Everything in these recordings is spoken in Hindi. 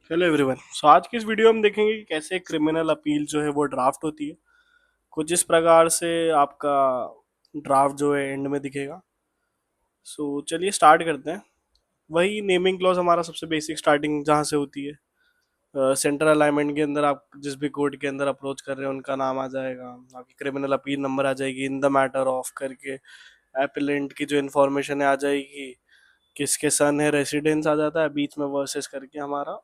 Hello everyone. आज की इस वीडियो में हम देखेंगे कि कैसे क्रिमिनल अपील जो है वो ड्राफ्ट होती है। कुछ इस प्रकार से आपका ड्राफ्ट जो है एंड में दिखेगा। चलिए स्टार्ट करते हैं। वही नेमिंग क्लॉज हमारा सबसे बेसिक स्टार्टिंग जहाँ से होती है। सेंट्रल अलाइनमेंट के अंदर आप जिस भी कोर्ट के अंदर अप्रोच कर रहे हैं उनका नाम आ जाएगा, आपकी क्रिमिनल अपील नंबर आ जाएगी, इन द मैटर ऑफ करके एपिलेंट की जो इन्फॉर्मेशन है आ जाएगी, किसके सन है, रेसिडेंस आ जाता है, बीच में वर्सेस करके हमारा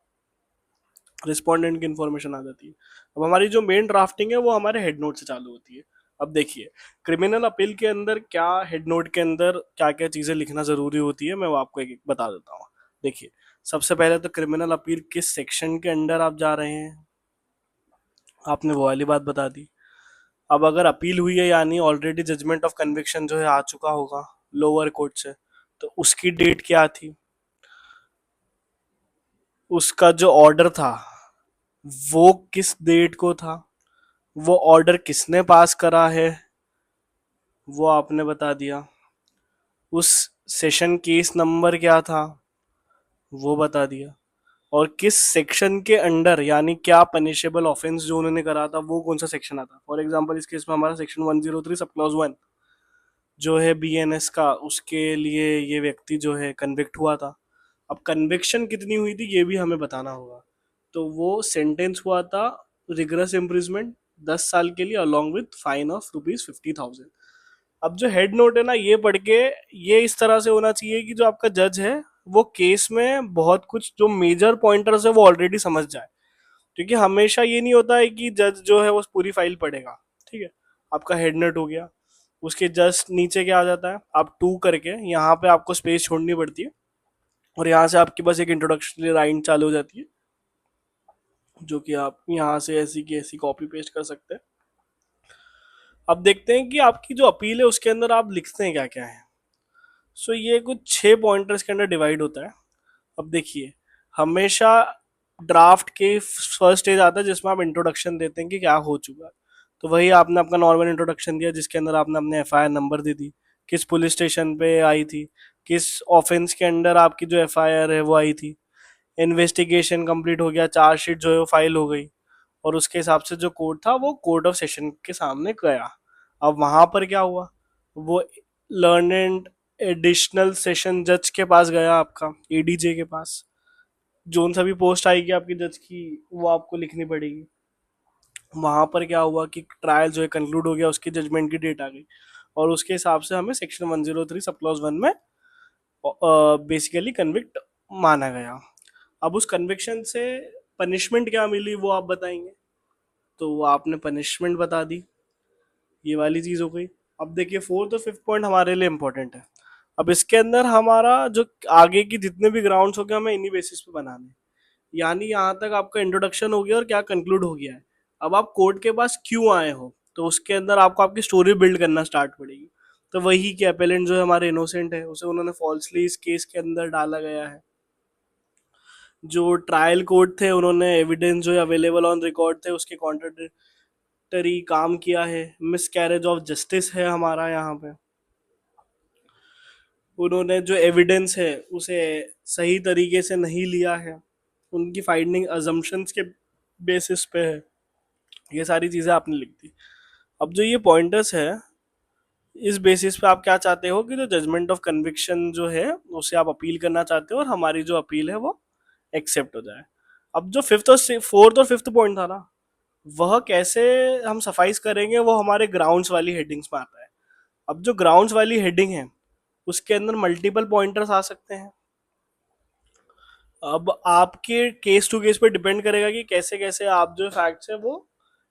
रिस्पोंडेंट की इन्फॉर्मेशन आ जाती है। अब हमारी जो मेन ड्राफ्टिंग है वो हमारे हेड नोट से चालू होती है। अब देखिए, क्रिमिनल अपील के अंदर क्या हेड नोट के अंदर क्या क्या चीजें लिखना जरूरी होती है, मैं वो आपको एक एक बता देता हूँ। देखिए, सबसे पहले तो क्रिमिनल अपील किस सेक्शन के अंडर आप जा रहे हैं, आपने वो वाली बात बता दी। अब अगर अपील हुई है यानी ऑलरेडी जजमेंट ऑफ कन्विक्शन जो है आ चुका होगा लोअर कोर्ट से, तो उसकी डेट क्या थी, उसका जो ऑर्डर था वो किस डेट को था, वो ऑर्डर किसने पास करा है वो आपने बता दिया, उस सेशन केस नंबर क्या था वो बता दिया, और किस सेक्शन के अंडर यानी क्या पनिशेबल ऑफेंस जो उन्होंने करा था वो कौन सा सेक्शन आता। फॉर एग्जांपल इस केस में हमारा सेक्शन 103 सब क्लॉज 1 जो है बीएनएस का, उसके लिए ये व्यक्ति जो है कन्विक्ट हुआ था। अब कन्विक्शन कितनी हुई थी ये भी हमें बताना होगा। तो वो सेंटेंस हुआ था रिगरस इम्प्रिजमेंट 10 साल के लिए along with fine of rupees 50,000। अब जो हेड नोट है ना, ये पढ़ के ये इस तरह से होना चाहिए कि जो आपका जज है वो केस में बहुत कुछ जो मेजर पॉइंटर्स है वो ऑलरेडी समझ जाए। क्योंकि हमेशा ये नहीं होता है कि जज जो है वो पूरी फाइल पढ़ेगा। ठीक है, आपका हेड नोट हो गया, उसके जस्ट नीचे क्या आ जाता है, आप टू करके यहाँ पे आपको स्पेस छोड़नी पड़ती है, और यहाँ से आपके पास एक इंट्रोडक्टरी लाइन चालू हो जाती है जो कि आप यहाँ से ऐसी की ऐसी कॉपी पेस्ट कर सकते हैं। अब देखते हैं कि आपकी जो अपील है उसके अंदर आप लिखते हैं क्या क्या है। ये कुछ 6 पॉइंटर्स के अंदर डिवाइड होता है। अब देखिए, हमेशा ड्राफ्ट के फर्स्ट स्टेज आता है जिसमें आप इंट्रोडक्शन देते हैं कि क्या हो चुका है। तो वही आपने अपना नॉर्मल इंट्रोडक्शन दिया जिसके अंदर आपने अपने एफआईआर नंबर दे दी, किस पुलिस स्टेशन पे आई थी, किस ऑफेंस के अंडर आपकी जो एफआईआर है वो आई थी, इन्वेस्टिगेशन कंप्लीट हो गया, चार्जशीट जो है वो फाइल हो गई, और उसके हिसाब से जो कोर्ट था वो कोर्ट ऑफ सेशन के सामने गया। अब वहां पर क्या हुआ, वो लर्नेड एडिशनल सेशन जज के पास गया, आपका एडीजे के पास। जोन सा भी पोस्ट आएगी आपकी जज की वो आपको लिखनी पड़ेगी। वहां पर क्या हुआ कि ट्रायल जो है कंक्लूड हो गया, उसकी जजमेंट की डेट आ गई, और उसके हिसाब से हमें सेक्शन 103 सब क्लॉज 1 में बेसिकली कन्विक्ट माना गया। अब उस कन्विक्शन से पनिशमेंट क्या मिली वो आप बताएंगे। तो वो आपने पनिशमेंट बता दी, ये वाली चीज हो गई। अब देखिए, फोर्थ और फिफ्थ पॉइंट हमारे लिए इंपॉर्टेंट है। अब इसके अंदर हमारा जो आगे की जितने भी ग्राउंड्स हो गए हमें इन्हीं बेसिस पे बनाने। यानी यहाँ तक आपका इंट्रोडक्शन हो गया और क्या कंक्लूड हो गया है। अब आप कोर्ट के पास क्यों आए हो, तो उसके अंदर आपको आपकी स्टोरी बिल्ड करना स्टार्ट पड़ेगी। तो वही कि अपेलेंट जो है हमारे इनोसेंट है, उसे उन्होंने फॉल्सली इस केस के अंदर डाला गया है। जो ट्रायल कोर्ट थे उन्होंने एविडेंस जो अवेलेबल ऑन रिकॉर्ड थे उसके कॉन्ट्रडिक्टरी काम किया है, मिस कैरेज ऑफ जस्टिस है हमारा यहाँ पे। उन्होंने जो एविडेंस है उसे सही तरीके से नहीं लिया है, उनकी फाइंडिंग अजम्पशंस के बेसिस पे है। ये सारी चीज़ें आपने लिख दी। अब जो ये पॉइंटर्स है, इस बेसिस पे आप क्या चाहते हो कि जो जजमेंट ऑफ कन्विक्शन जो है उसे आप अपील करना चाहते हो और हमारी जो अपील है वो एक्सेप्ट हो जाए। अब जो फिफ्थ और फोर्थ और फिफ्थ पॉइंट था ना, वह कैसे हम सफाइस करेंगे वो हमारे ग्राउंड्स वाली हेडिंग्स में आता है। अब जो ग्राउंड्स वाली हेडिंग है उसके अंदर मल्टीपल पॉइंटर्स आ सकते हैं। अब आपके केस टू केस पे डिपेंड करेगा कि कैसे कैसे आप जो फैक्ट्स है वो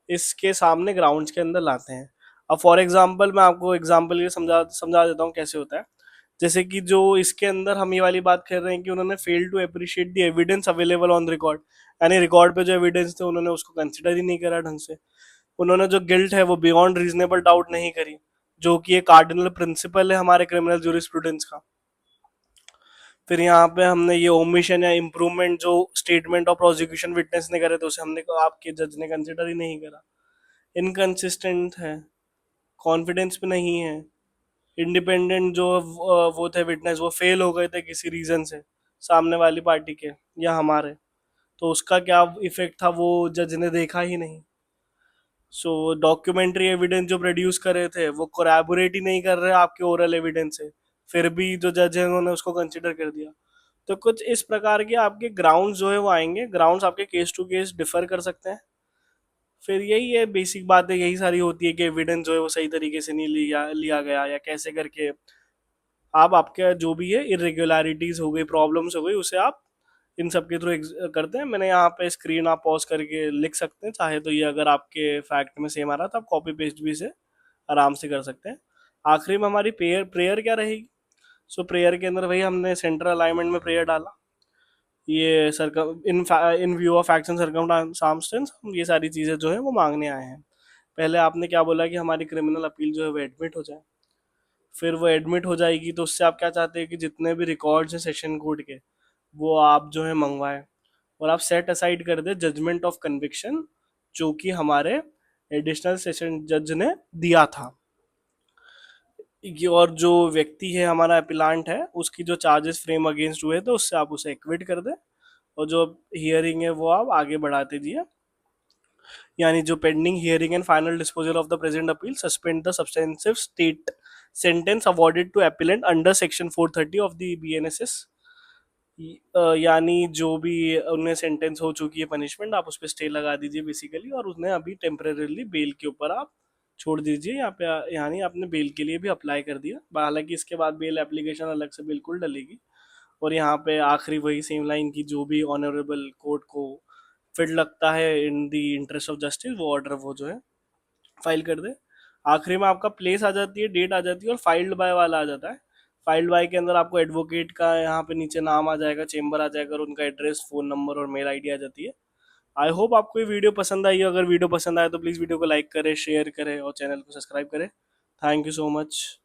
इसके सामने ग्राउंड्स के अंदर लाते हैं। अब फॉर एग्जांपल मैं आपको एग्जांपल ये समझा समझा देता हूँ कैसे होता है। जैसे कि जो इसके अंदर हम ये वाली बात कर रहे हैं कि उन्होंने fail to appreciate the evidence available on record, यानी रिकॉर्ड पे जो एविडेंस थे उन्होंने उसको कंसिडर ही नहीं करा ढंग से। उन्होंने जो गिल्ट है वो बियॉन्ड रीजनेबल डाउट नहीं करी, जो कि एक कार्डिनल प्रिंसिपल है हमारे क्रिमिनल जूरिस्प्रूडेंस का। फिर यहाँ पे हमने ये ओमिशन या इम्प्रूवमेंट जो स्टेटमेंट ऑफ प्रोसिक्यूशन विटनेस ने करे थे उसे हमने आपके जज ने कंसिडर ही नहीं करा। इनकंसिस्टेंट है, कॉन्फिडेंस पे नहीं है, इंडिपेंडेंट जो वो थे विटनेस वो फेल हो गए थे किसी रीजन से, सामने वाली पार्टी के या हमारे। तो उसका क्या इफेक्ट था वो जज ने देखा ही नहीं। सो डॉक्यूमेंट्री एविडेंस जो प्रोड्यूस कर रहे थे वो कोरैबोरेट ही नहीं कर रहे आपके ओरल एविडेंस से, फिर भी जो जज है उन्होंने उसको कंसिडर कर दिया। तो कुछ इस प्रकार के आपके ग्राउंड्स जो है वो आएंगे, ग्राउंड्स आपके केस टू केस डिफर कर सकते हैं। फिर यही है, बेसिक बातें यही सारी होती है कि एविडेंस जो है वो सही तरीके से नहीं लिया लिया गया, या कैसे करके आप आपके जो भी है इरेगुलरिटीज हो गई, प्रॉब्लम्स हो गई, उसे आप इन सब के थ्रू करते हैं। मैंने यहाँ पे स्क्रीन आप पॉज करके लिख सकते हैं चाहे तो, ये अगर आपके फैक्ट में सेम आ रहा था आप कॉपी पेस्ट भी से आराम से कर सकते हैं। आखिरी में हमारी प्रेयर प्रेयर क्या रहेगी? सो प्रेयर के अंदर भाई हमने सेंट्रल अलाइनमेंट में प्रेयर डाला। ये circum in view of action circumstances हम ये सारी चीज़ें जो है वो मांगने आए हैं। पहले आपने क्या बोला कि हमारी क्रिमिनल अपील जो है वो एडमिट हो जाए। फिर वो एडमिट हो जाएगी तो उससे आप क्या चाहते हैं कि जितने भी रिकॉर्ड्स हैं सेशन कोर्ट के वो आप जो है मंगवाएं, और आप सेट असाइड कर दे जजमेंट ऑफ कन्विक्शन जो कि हमारे एडिशनल सेशन जज ने दिया था। और जो व्यक्ति है हमारा अपिलांट है उसकी जो चार्जेस फ्रेम अगेंस्ट हुए थे उससे आप उसे एक्विट कर दे, और जो हियरिंग है वो आप आगे बढ़ाते दिए। यानी जो pending hearing and final disposal of the present appeal suspend the substantive state sentence awarded to appellant under section 430 of the BNSS. यानी जो भी उन्हें सेंटेंस हो चुकी है पनिशमेंट, आप उस पर स्टे लगा दीजिए बेसिकली, और उन्हें अभी टेम्परेली बेल के ऊपर आप छोड़ दीजिए। यहाँ पे यानी आपने बेल के लिए भी अप्लाई कर दिया, हालांकि इसके बाद बेल एप्लीकेशन अलग से बिल्कुल डलेगी। और यहाँ पे आखिरी वही सेम लाइन की, जो भी ऑनरेबल कोर्ट को फिट लगता है in the interest of justice वो ऑर्डर वो जो है फाइल कर दे। आखिरी में आपका प्लेस आ जाती है, डेट आ जाती है, और फाइल्ड बाय वाला आ जाता है। फाइल्ड बाय के अंदर आपको एडवोकेट का यहाँ पे नीचे नाम आ जाएगा, चेंबर आ जाएगा, और उनका एड्रेस, फोन नंबर और मेल आईडी आ जाती है। आई होप आपको ये वीडियो पसंद आई। अगर वीडियो पसंद आए तो प्लीज़ वीडियो को लाइक करें, शेयर करें और चैनल को सब्सक्राइब करें। Thank you so much.